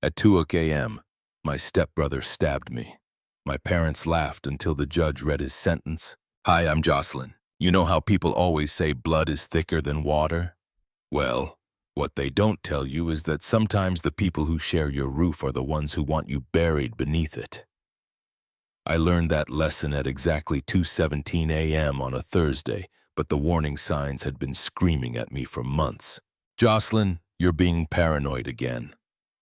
At 2 a.m., my stepbrother stabbed me. My parents laughed until the judge read his sentence. Hi, I'm Jocelyn. You know how people always say blood is thicker than water? Well, what they don't tell you is that sometimes the people who share your roof are the ones who want you buried beneath it. I learned that lesson at exactly 2:17 a.m. on a Thursday, but the warning signs had been screaming at me for months. Jocelyn, you're being paranoid again,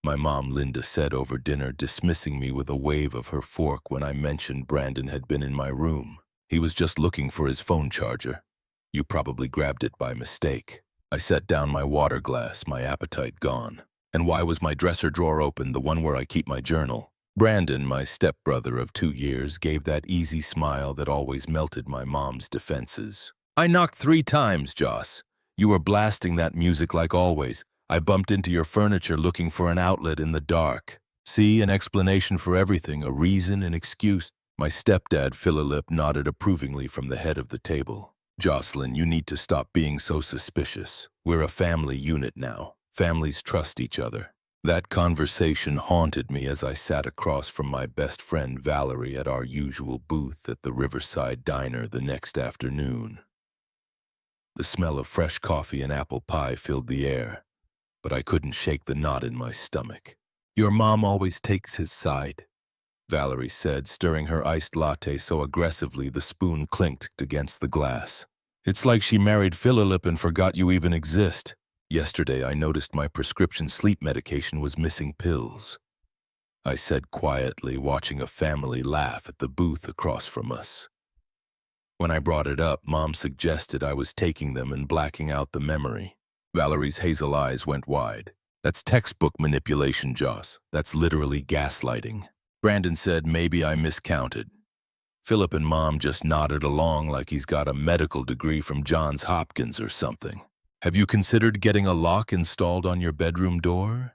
my mom Linda said over dinner, dismissing me with a wave of her fork when I mentioned Brandon had been in my room. He was just looking for his phone charger. You probably grabbed it by mistake. I set down my water glass, my appetite gone. And why was my dresser drawer open, the one where I keep my journal? Brandon, my stepbrother of 2 years, gave that easy smile that always melted my mom's defenses. I knocked 3 times, Joss. You were blasting that music like always. I bumped into your furniture looking for an outlet in the dark. See, an explanation for everything, a reason, an excuse. My stepdad, Philip, nodded approvingly from the head of the table. Jocelyn, you need to stop being so suspicious. We're a family unit now. Families trust each other. That conversation haunted me as I sat across from my best friend Valerie at our usual booth at the Riverside Diner the next afternoon. The smell of fresh coffee and apple pie filled the air, but I couldn't shake the knot in my stomach. Your mom always takes his side, Valerie said, stirring her iced latte so aggressively the spoon clinked against the glass. It's like she married Philip and forgot you even exist. Yesterday, I noticed my prescription sleep medication was missing pills, I said quietly, watching a family laugh at the booth across from us. When I brought it up, Mom suggested I was taking them and blacking out the memory. Valerie's hazel eyes went wide. That's textbook manipulation, Joss. That's literally gaslighting. Brandon said maybe I miscounted. Philip and Mom just nodded along like he's got a medical degree from Johns Hopkins or something. Have you considered getting a lock installed on your bedroom door?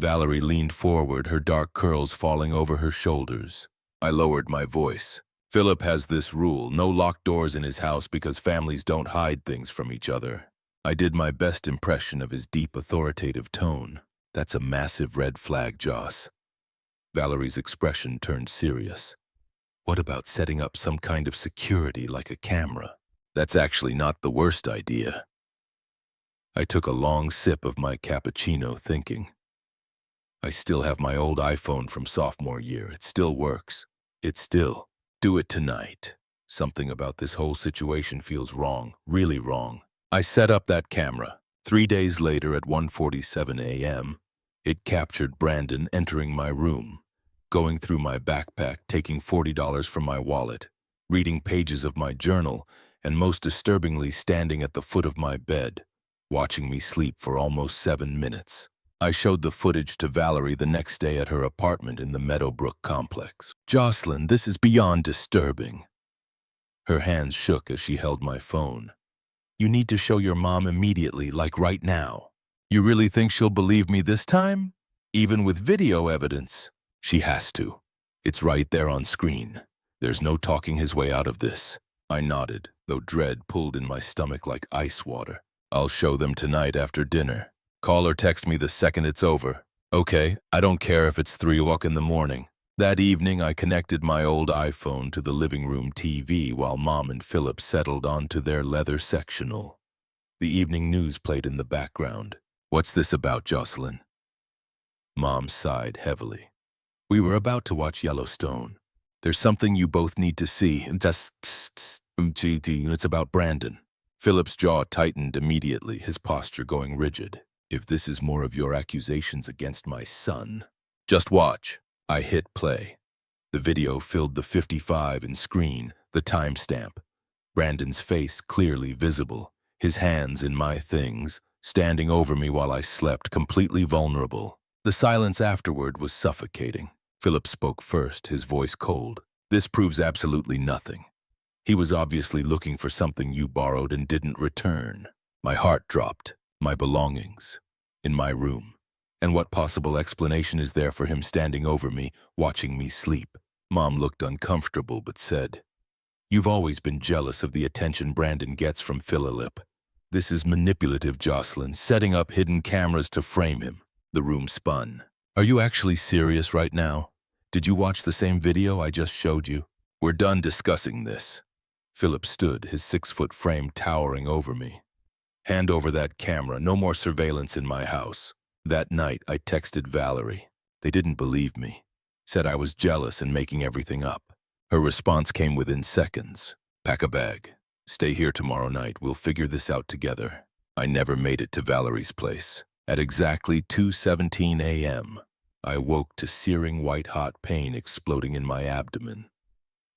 Valerie leaned forward, her dark curls falling over her shoulders. I lowered my voice. Philip has this rule, no locked doors in his house because families don't hide things from each other. I did my best impression of his deep, authoritative tone. That's a massive red flag, Joss. Valerie's expression turned serious. What about setting up some kind of security like a camera? That's actually not the worst idea. I took a long sip of my cappuccino, thinking. I still have my old iPhone from sophomore year. It still works. Do it tonight. Something about this whole situation feels wrong, really wrong. I set up that camera. 3 days later at 1:47 a.m., it captured Brandon entering my room, going through my backpack, taking $40 from my wallet, reading pages of my journal, and most disturbingly standing at the foot of my bed, watching me sleep for almost 7 minutes. I showed the footage to Valerie the next day at her apartment in the Meadowbrook complex. Jocelyn, this is beyond disturbing. Her hands shook as she held my phone. You need to show your mom immediately, like right now. You really think she'll believe me this time? Even with video evidence? She has to. It's right there on screen. There's no talking his way out of this. I nodded, though dread pulled in my stomach like ice water. I'll show them tonight after dinner. Call or text me the second it's over. Okay, I don't care if it's 3 o'clock in the morning. That evening, I connected my old iPhone to the living room TV while Mom and Philip settled onto their leather sectional. The evening news played in the background. What's this about, Jocelyn? Mom sighed heavily. We were about to watch Yellowstone. There's something you both need to see. It's about Brandon. Philip's jaw tightened immediately, his posture going rigid. If this is more of your accusations against my son, just watch. I hit play. The video filled the 55 in screen, the timestamp. Brandon's face clearly visible, his hands in my things, standing over me while I slept, completely vulnerable. The silence afterward was suffocating. Philip spoke first, his voice cold. This proves absolutely nothing. He was obviously looking for something you borrowed and didn't return. My heart dropped. My belongings. In my room. And what possible explanation is there for him standing over me, watching me sleep? Mom looked uncomfortable but said, You've always been jealous of the attention Brandon gets from Philip. This is manipulative, Jocelyn, setting up hidden cameras to frame him. The room spun. Are you actually serious right now? Did you watch the same video I just showed you? We're done discussing this. Philip stood, his 6-foot frame towering over me. Hand over that camera, no more surveillance in my house. That night, I texted Valerie. They didn't believe me. Said I was jealous and making everything up. Her response came within seconds. Pack a bag. Stay here tomorrow night. We'll figure this out together. I never made it to Valerie's place. At exactly 2:17 a.m., I woke to searing white-hot pain exploding in my abdomen.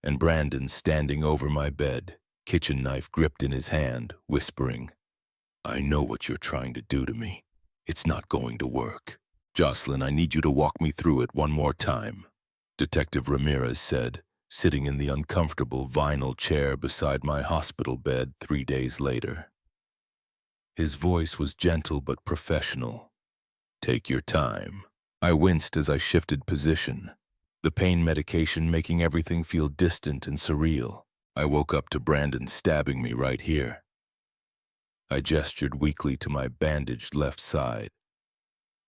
And Brandon standing over my bed, kitchen knife gripped in his hand, whispering, "I know what you're trying to do to me. It's not going to work. Jocelyn, I need you to walk me through it one more time," Detective Ramirez said, sitting in the uncomfortable vinyl chair beside my hospital bed 3 days later. His voice was gentle but professional. "Take your time." I winced as I shifted position, the pain medication making everything feel distant and surreal. I woke up to Brandon stabbing me right here. I gestured weakly to my bandaged left side.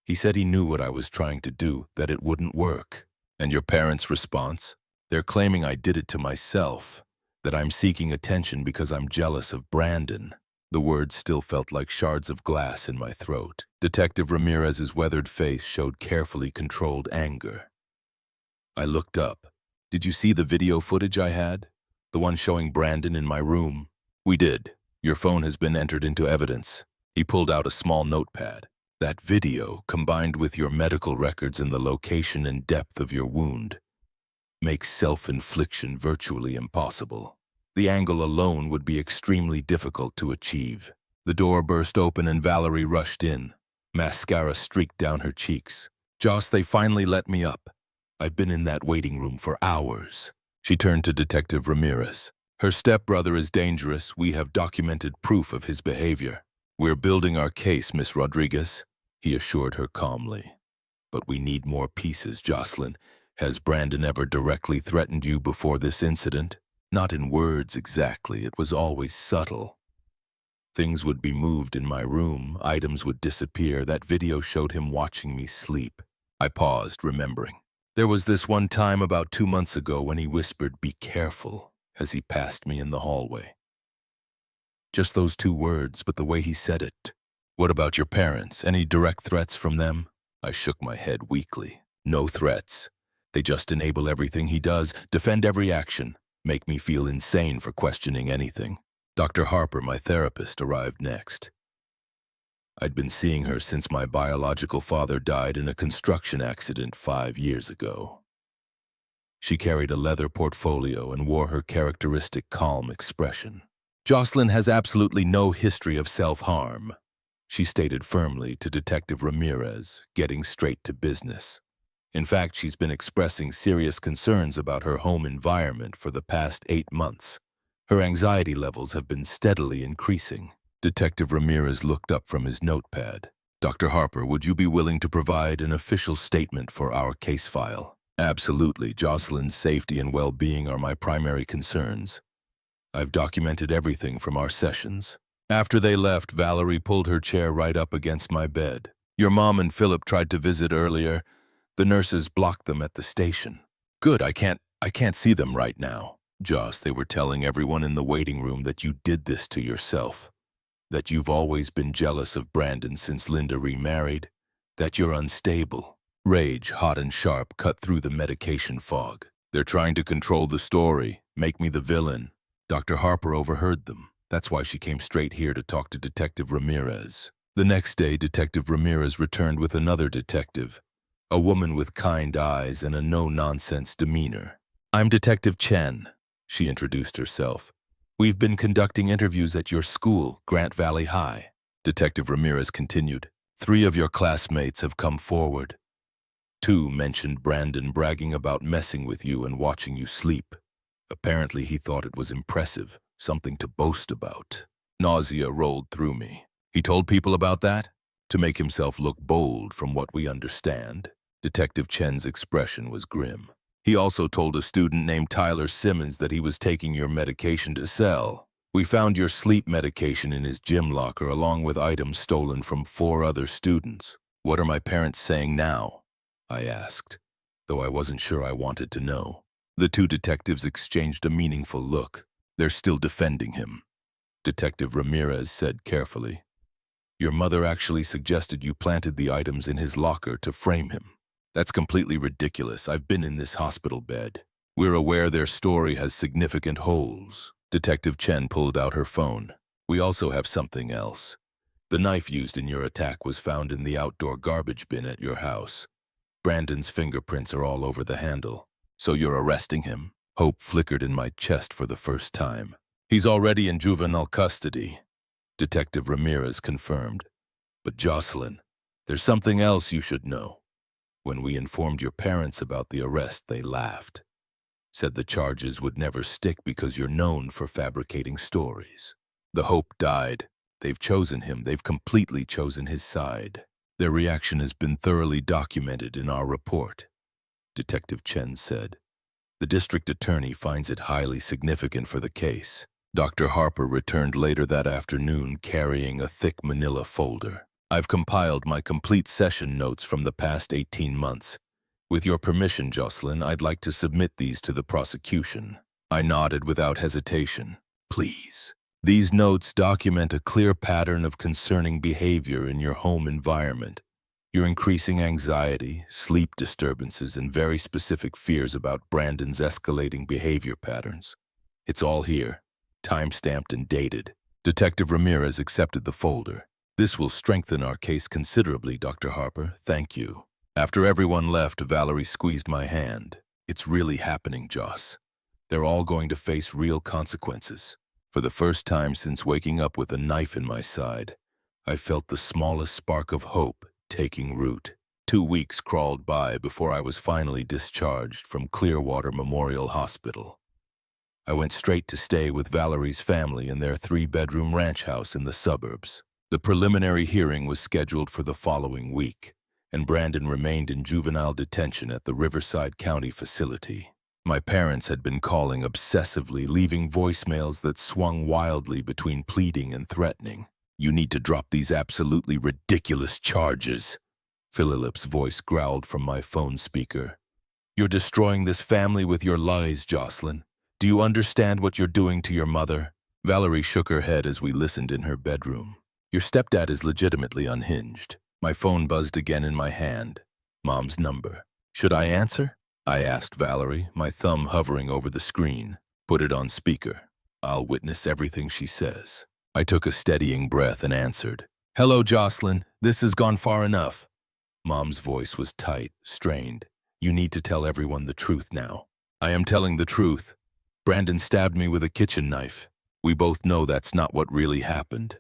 He said he knew what I was trying to do, that it wouldn't work. And your parents' response? They're claiming I did it to myself, that I'm seeking attention because I'm jealous of Brandon. The words still felt like shards of glass in my throat. Detective Ramirez's weathered face showed carefully controlled anger. I looked up. "Did you see the video footage I had? The one showing Brandon in my room?" "We did. Your phone has been entered into evidence." He pulled out a small notepad. "That video, combined with your medical records and the location and depth of your wound, makes self-infliction virtually impossible. The angle alone would be extremely difficult to achieve." The door burst open and Valerie rushed in. Mascara streaked down her cheeks. "Joss, they finally let me up. I've been in that waiting room for hours." She turned to Detective Ramirez. "Her stepbrother is dangerous. We have documented proof of his behavior." "We're building our case, Miss Rodriguez," he assured her calmly. "But we need more pieces, Jocelyn. Has Brandon ever directly threatened you before this incident?" "Not in words exactly. It was always subtle. Things would be moved in my room, items would disappear. That video showed him watching me sleep." I paused, remembering. "There was this one time about 2 months ago when he whispered, 'Be careful,' as he passed me in the hallway." Just those 2 words, but the way he said it. "What about your parents? Any direct threats from them?" I shook my head weakly. "No threats. They just enable everything he does, defend every action, make me feel insane for questioning anything." Dr. Harper, my therapist, arrived next. I'd been seeing her since my biological father died in a construction accident 5 years ago. She carried a leather portfolio and wore her characteristic calm expression. "Jocelyn has absolutely no history of self-harm," she stated firmly to Detective Ramirez, getting straight to business. "In fact, she's been expressing serious concerns about her home environment for the past 8 months. Her anxiety levels have been steadily increasing." Detective Ramirez looked up from his notepad. "Dr. Harper, would you be willing to provide an official statement for our case file?" "Absolutely. Jocelyn's safety and well-being are my primary concerns. I've documented everything from our sessions." After they left, Valerie pulled her chair right up against my bed. "Your mom and Philip tried to visit earlier. The nurses blocked them at the station." "Good, I can't see them right now." "Joss, they were telling everyone in the waiting room that you did this to yourself. That you've always been jealous of Brandon since Linda remarried. That you're unstable." Rage, hot and sharp, cut through the medication fog. "They're trying to control the story, make me the villain." Dr. Harper overheard them. That's why she came straight here to talk to Detective Ramirez. The next day, Detective Ramirez returned with another detective, a woman with kind eyes and a no-nonsense demeanor. "I'm Detective Chen," she introduced herself. "We've been conducting interviews at your school, Grant Valley High." Detective Ramirez continued. 3 of your classmates have come forward. 2 mentioned Brandon bragging about messing with you and watching you sleep. Apparently he thought it was impressive, something to boast about. Nausea rolled through me. "He told people about that?" "To make himself look bold, from what we understand." Detective Chen's expression was grim. "He also told a student named Tyler Simmons that he was taking your medication to sell. We found your sleep medication in his gym locker along with items stolen from 4 other students. What are my parents saying now?" I asked, though I wasn't sure I wanted to know. The two detectives exchanged a meaningful look. They're still defending him. Detective Ramirez said carefully, "Your mother actually suggested you planted the items in his locker to frame him. That's completely ridiculous. I've been in this hospital bed. We're aware their story has significant holes." Detective Chen pulled out her phone. "We also have something else. The knife used in your attack was found in the outdoor garbage bin at your house. Brandon's fingerprints are all over the handle. So you're arresting him?" Hope flickered in my chest for the first time. "He's already in juvenile custody," Detective Ramirez confirmed. "But Jocelyn, there's something else you should know. When we informed your parents about the arrest, they laughed. Said the charges would never stick because you're known for fabricating stories. The hope died. They've chosen him. They've completely chosen his side. Their reaction has been thoroughly documented in our report," Detective Chen said. "The district attorney finds it highly significant for the case." Dr. Harper returned later that afternoon carrying a thick manila folder. "I've compiled my complete session notes from the past 18 months. With your permission, Jocelyn, I'd like to submit these to the prosecution." I nodded without hesitation. "Please." "These notes document a clear pattern of concerning behavior in your home environment. Your increasing anxiety, sleep disturbances, and very specific fears about Brandon's escalating behavior patterns. It's all here, time-stamped and dated." Detective Ramirez accepted the folder. "This will strengthen our case considerably, Dr. Harper. Thank you." After everyone left, Valerie squeezed my hand. "It's really happening, Joss. They're all going to face real consequences." For the first time since waking up with a knife in my side, I felt the smallest spark of hope taking root. 2 weeks crawled by before I was finally discharged from Clearwater Memorial Hospital. I went straight to stay with Valerie's family in their 3-bedroom ranch house in the suburbs. The preliminary hearing was scheduled for the following week, and Brandon remained in juvenile detention at the Riverside County facility. My parents had been calling obsessively, leaving voicemails that swung wildly between pleading and threatening. "You need to drop these absolutely ridiculous charges," Philip's voice growled from my phone speaker. "You're destroying this family with your lies, Jocelyn. Do you understand what you're doing to your mother?" Valerie shook her head as we listened in her bedroom. "Your stepdad is legitimately unhinged." My phone buzzed again in my hand. Mom's number. "Should I answer?" I asked Valerie, my thumb hovering over the screen. "Put it on speaker. I'll witness everything she says." I took a steadying breath and answered. "Hello, Jocelyn. This has gone far enough." Mom's voice was tight, strained. "You need to tell everyone the truth now." "I am telling the truth. Brandon stabbed me with a kitchen knife. We both know that's not what really happened.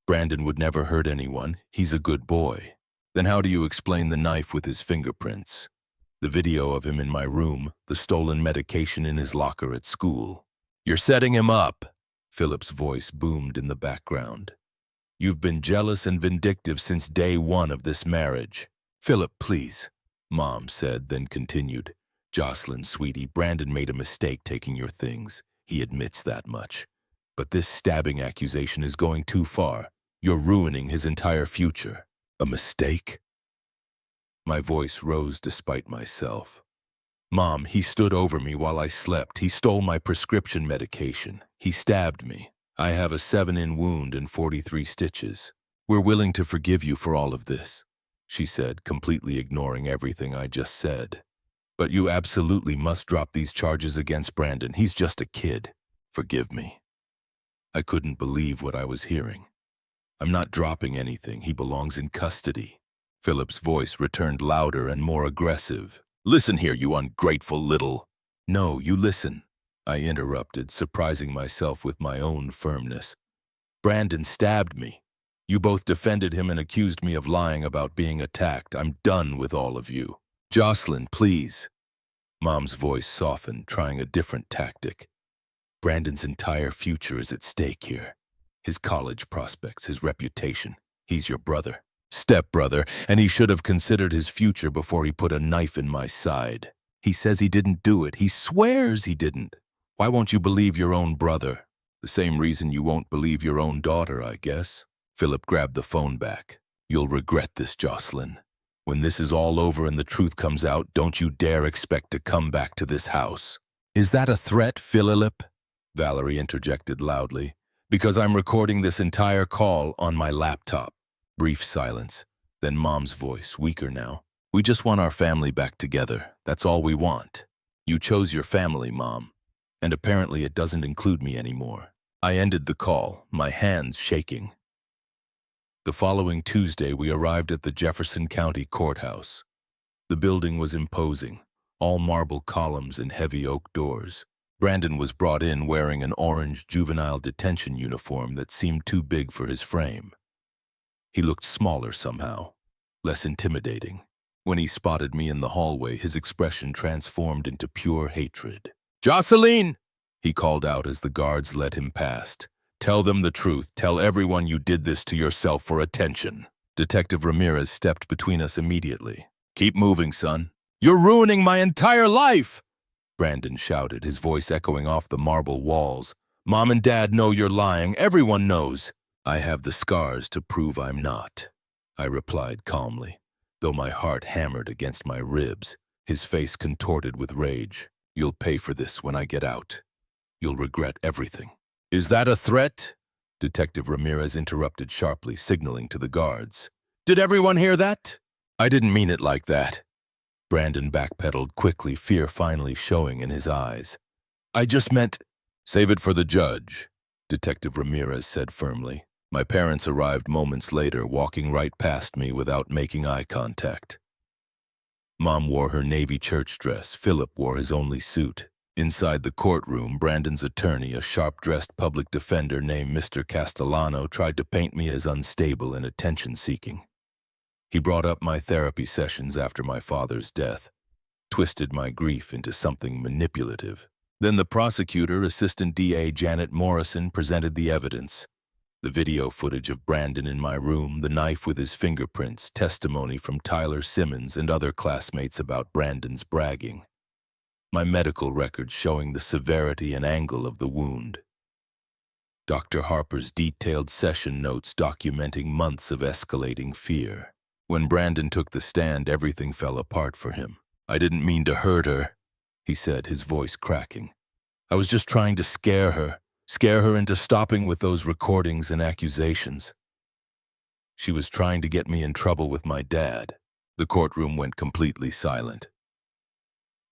Brandon would never hurt anyone. He's a good boy." "Then how do you explain the knife with his fingerprints? The video of him in my room, the stolen medication in his locker at school." "You're setting him up," Philip's voice boomed in the background. "You've been jealous and vindictive since day one of this marriage." "Philip, please," Mom said, then continued. "Jocelyn, sweetie, Brandon made a mistake taking your things. He admits that much. But this stabbing accusation is going too far. You're ruining his entire future." "A mistake?" My voice rose despite myself. "Mom, he stood over me while I slept. He stole my prescription medication. He stabbed me. I have a 7-in wound and 43 stitches. We're willing to forgive you for all of this," she said, completely ignoring everything I just said. "But you absolutely must drop these charges against Brandon. He's just a kid. Forgive me." I couldn't believe what I was hearing. "I'm not dropping anything. He belongs in custody." Philip's voice returned louder and more aggressive. "Listen here, you ungrateful little—" "No, you listen," I interrupted, surprising myself with my own firmness. "Brandon stabbed me. You both defended him and accused me of lying about being attacked. I'm done with all of you." "Jocelyn, please." Mom's voice softened, trying a different tactic. "Brandon's entire future is at stake here. His college prospects, his reputation. He's your brother. Stepbrother, and he should have considered his future before he put a knife in my side. He says he didn't do it. He swears he didn't. Why won't you believe your own brother? The same reason you won't believe your own daughter, I guess." Philip grabbed the phone back. "You'll regret this, Jocelyn. When this is all over and the truth comes out, don't you dare expect to come back to this house. Is that a threat, Philip? Valerie interjected loudly. Because I'm recording this entire call on my laptop. Brief silence. Then Mom's voice, weaker now. We just want our family back together. That's all we want. You chose your family, Mom. And apparently it doesn't include me anymore. I ended the call, my hands shaking. The following Tuesday, we arrived at the Jefferson County Courthouse. The building was imposing, all marble columns and heavy oak doors. Brandon was brought in wearing an orange juvenile detention uniform that seemed too big for his frame. He looked smaller somehow, less intimidating. When he spotted me in the hallway, his expression transformed into pure hatred. "Jocelyn!" he called out as the guards led him past. "Tell them the truth. Tell everyone you did this to yourself for attention." Detective Ramirez stepped between us immediately. "Keep moving, son. You're ruining my entire life!" Brandon shouted, his voice echoing off the marble walls. "Mom and Dad know you're lying. Everyone knows." "I have the scars to prove I'm not," I replied calmly, though my heart hammered against my ribs, his face contorted with rage. "You'll pay for this when I get out. You'll regret everything." "Is that a threat?" Detective Ramirez interrupted sharply, signaling to the guards. "Did everyone hear that?" "I didn't mean it like that." Brandon backpedaled quickly, fear finally showing in his eyes. "I just meant—" "Save it for the judge," Detective Ramirez said firmly. My parents arrived moments later, walking right past me without making eye contact. Mom wore her Navy church dress. Philip wore his only suit. Inside the courtroom, Brandon's attorney, a sharp-dressed public defender named Mr. Castellano, tried to paint me as unstable and attention-seeking. He brought up my therapy sessions after my father's death, twisted my grief into something manipulative. Then the prosecutor, Assistant DA Janet Morrison, presented the evidence. The video footage of Brandon in my room, the knife with his fingerprints, testimony from Tyler Simmons and other classmates about Brandon's bragging. My medical records showing the severity and angle of the wound. Dr. Harper's detailed session notes documenting months of escalating fear. When Brandon took the stand, everything fell apart for him. "I didn't mean to hurt her," he said, his voice cracking. "I was just trying to scare her into stopping with those recordings and accusations. She was trying to get me in trouble with my dad." The courtroom went completely silent.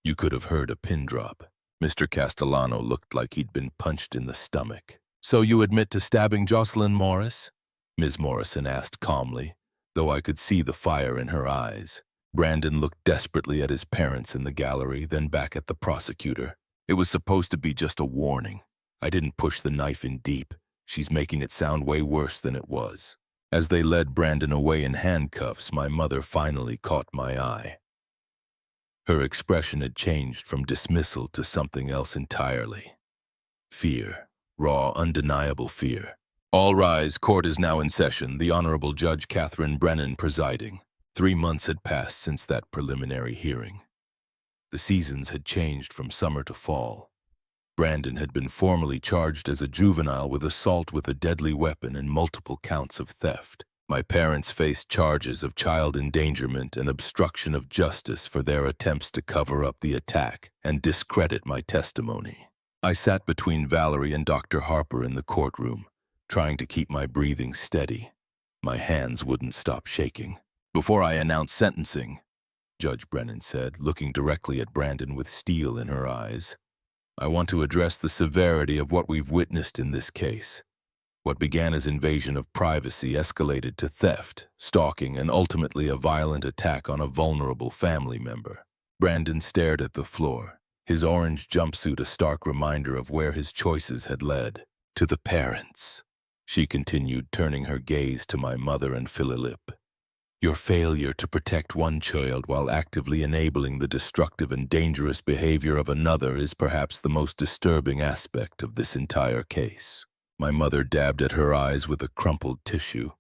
You could have heard a pin drop. Mr. Castellano looked like he'd been punched in the stomach. "So you admit to stabbing Jocelyn Morris?" Ms. Morrison asked calmly, though I could see the fire in her eyes. Brandon looked desperately at his parents in the gallery, then back at the prosecutor. "It was supposed to be just a warning. I didn't push the knife in deep. She's making it sound way worse than it was." As they led Brandon away in handcuffs, my mother finally caught my eye. Her expression had changed from dismissal to something else entirely. Fear. Raw, undeniable fear. "All rise. Court is now in session. The Honorable Judge Catherine Brennan presiding." 3 months had passed since that preliminary hearing. The seasons had changed from summer to fall. Brandon had been formally charged as a juvenile with assault with a deadly weapon and multiple counts of theft. My parents faced charges of child endangerment and obstruction of justice for their attempts to cover up the attack and discredit my testimony. I sat between Valerie and Dr. Harper in the courtroom, trying to keep my breathing steady. My hands wouldn't stop shaking. "Before I announce sentencing," Judge Brennan said, looking directly at Brandon with steel in her eyes, "I want to address the severity of what we've witnessed in this case. What began as invasion of privacy escalated to theft, stalking, and ultimately a violent attack on a vulnerable family member." Brandon stared at the floor, his orange jumpsuit a stark reminder of where his choices had led. "To the parents," she continued, turning her gaze to my mother and Philip. "Your failure to protect one child while actively enabling the destructive and dangerous behavior of another is perhaps the most disturbing aspect of this entire case." My mother dabbed at her eyes with a crumpled tissue.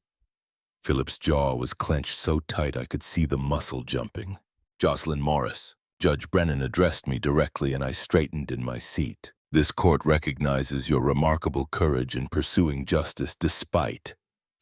Philip's jaw was clenched so tight I could see the muscle jumping. "Jocelyn Morris." Judge Brennan addressed me directly and I straightened in my seat. "This court recognizes your remarkable courage in pursuing justice despite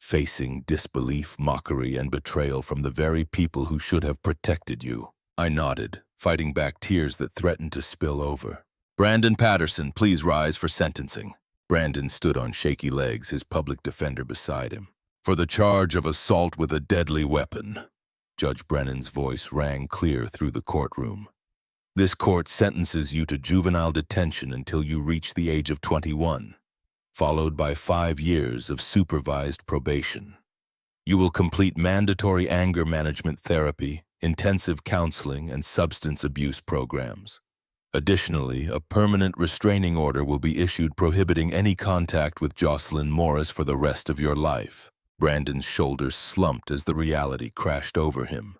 facing disbelief, mockery, and betrayal from the very people who should have protected you. I nodded, fighting back tears that threatened to spill over. Brandon Patterson, please rise for sentencing. Brandon stood on shaky legs, his public defender beside him. For the charge of assault with a deadly weapon. Judge Brennan's voice rang clear through the courtroom. This court sentences you to juvenile detention until you reach the age of 21, followed by 5 years of supervised probation. You will complete mandatory anger management therapy, intensive counseling, and substance abuse programs. Additionally, a permanent restraining order will be issued prohibiting any contact with Jocelyn Morris for the rest of your life. Brandon's shoulders slumped as the reality crashed over him.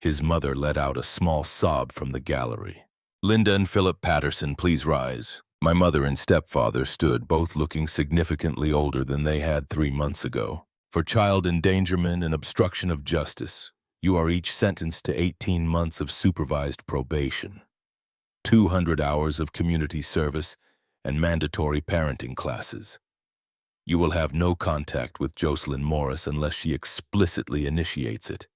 His mother let out a small sob from the gallery. Linda and Philip Patterson, please rise. My mother and stepfather stood, both looking significantly older than they had 3 months ago. For child endangerment and obstruction of justice, you are each sentenced to 18 months of supervised probation, 200 hours of community service, and mandatory parenting classes. You will have no contact with Jocelyn Morris unless she explicitly initiates it.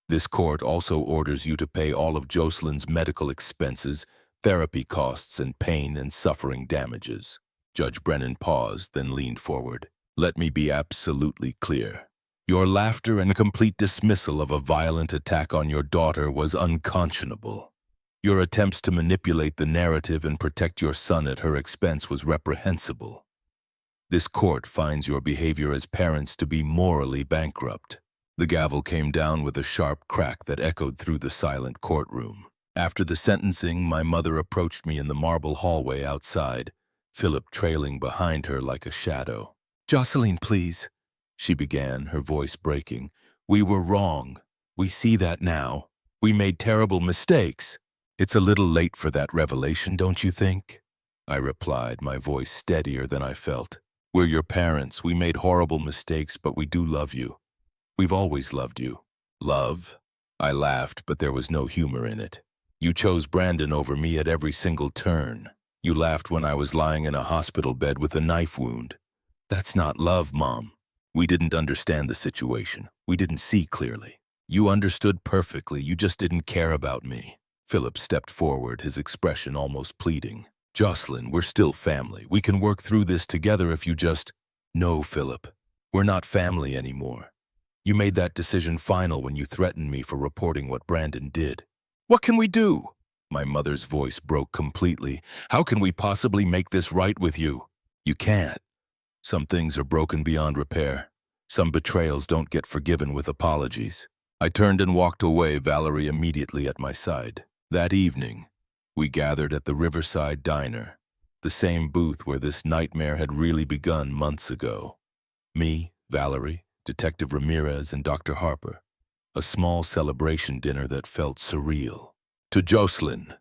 This court also orders you to pay all of Jocelyn's medical expenses, therapy costs, and pain and suffering damages. Judge Brennan paused, then leaned forward. Let me be absolutely clear. Your laughter and complete dismissal of a violent attack on your daughter was unconscionable. Your attempts to manipulate the narrative and protect your son at her expense was reprehensible. This court finds your behavior as parents to be morally bankrupt. The gavel came down with a sharp crack that echoed through the silent courtroom. After the sentencing, my mother approached me in the marble hallway outside, Philip trailing behind her like a shadow. "Jocelyn, please," she began, her voice breaking. "We were wrong. We see that now. We made terrible mistakes. It's a little late for that revelation, don't you think?" I replied, my voice steadier than I felt. "We're your parents. We made horrible mistakes, but we do love you. We've always loved you." "Love?" I laughed, but there was no humor in it. "You chose Brandon over me at every single turn. You laughed when I was lying in a hospital bed with a knife wound. That's not love, Mom. We didn't understand the situation. We didn't see clearly. You understood perfectly. You just didn't care about me." Philip stepped forward, his expression almost pleading. "Jocelyn, we're still family. We can work through this together if you just—" "No, Philip. We're not family anymore. You made that decision final when you threatened me for reporting what Brandon did." "What can we do?" My mother's voice broke completely. "How can we possibly make this right with you?" "You can't. Some things are broken beyond repair. Some betrayals don't get forgiven with apologies." I turned and walked away, Valerie immediately at my side. That evening, we gathered at the Riverside Diner, the same booth where this nightmare had really begun months ago. Me, Valerie, Detective Ramirez, and Dr. Harper. A small celebration dinner that felt surreal. "To Jocelyn,"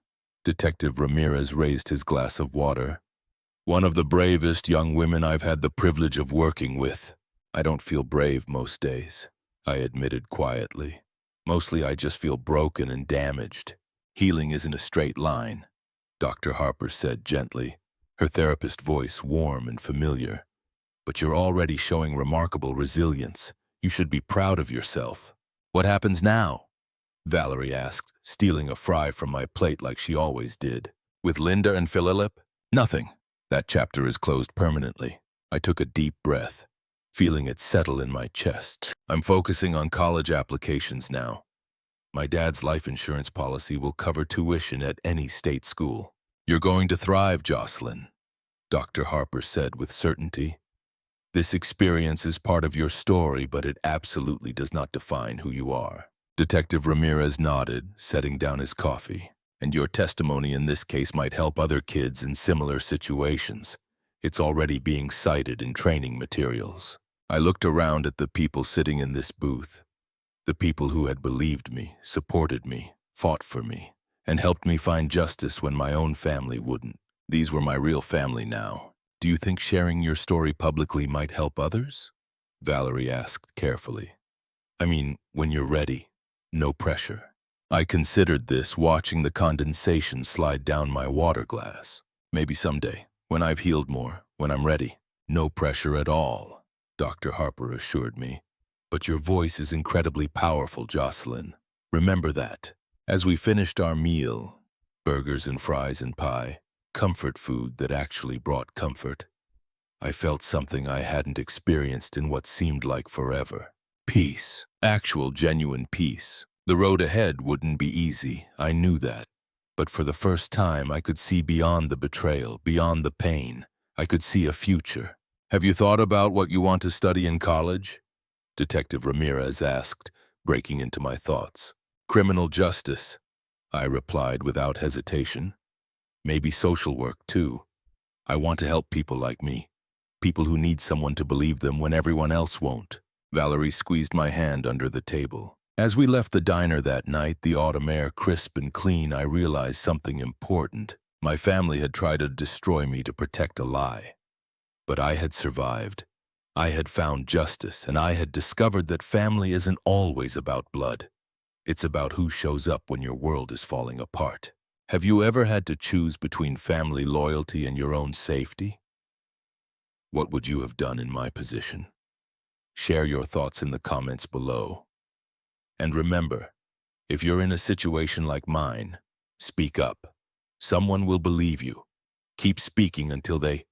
Detective Ramirez raised his glass of water. "One of the bravest young women I've had the privilege of working with." "I don't feel brave most days," I admitted quietly. "Mostly I just feel broken and damaged. Healing isn't a straight line," Dr. Harper said gently, her therapist voice warm and familiar. "But you're already showing remarkable resilience. You should be proud of yourself." "What happens now?" Valerie asked, stealing a fry from my plate like she always did. "With Linda and Philip?" "Nothing. That chapter is closed permanently." I took a deep breath, feeling it settle in my chest. "I'm focusing on college applications now. My dad's life insurance policy will cover tuition at any state school." "You're going to thrive, Jocelyn," Dr. Harper said with certainty. "This experience is part of your story, but it absolutely does not define who you are." Detective Ramirez nodded, setting down his coffee. "And your testimony in this case might help other kids in similar situations. It's already being cited in training materials." I looked around at the people sitting in this booth, the people who had believed me, supported me, fought for me, and helped me find justice when my own family wouldn't. These were my real family now. "Do you think sharing your story publicly might help others?" Valerie asked carefully. "I mean, when you're ready. No pressure." I considered this, watching the condensation slide down my water glass. "Maybe someday, when I've healed more, when I'm ready. No pressure at all." Dr. Harper assured me. But your voice is incredibly powerful, Jocelyn. Remember that. As we finished our meal, burgers and fries and pie, comfort food that actually brought comfort, I felt something I hadn't experienced in what seemed like forever. Peace. Actual, genuine peace. The road ahead wouldn't be easy, I knew that. But for the first time, I could see beyond the betrayal, beyond the pain. I could see a future. Have you thought about what you want to study in college? Detective Ramirez asked, breaking into my thoughts. Criminal justice, I replied without hesitation. Maybe social work, too. I want to help people like me. People who need someone to believe them when everyone else won't. Valerie squeezed my hand under the table. As we left the diner that night, the autumn air crisp and clean, I realized something important. My family had tried to destroy me to protect a lie. But I had survived. I had found justice, and I had discovered that family isn't always about blood. It's about who shows up when your world is falling apart. Have you ever had to choose between family loyalty and your own safety? What would you have done in my position? Share your thoughts in the comments below. And remember, if you're in a situation like mine, speak up. Someone will believe you. Keep speaking until they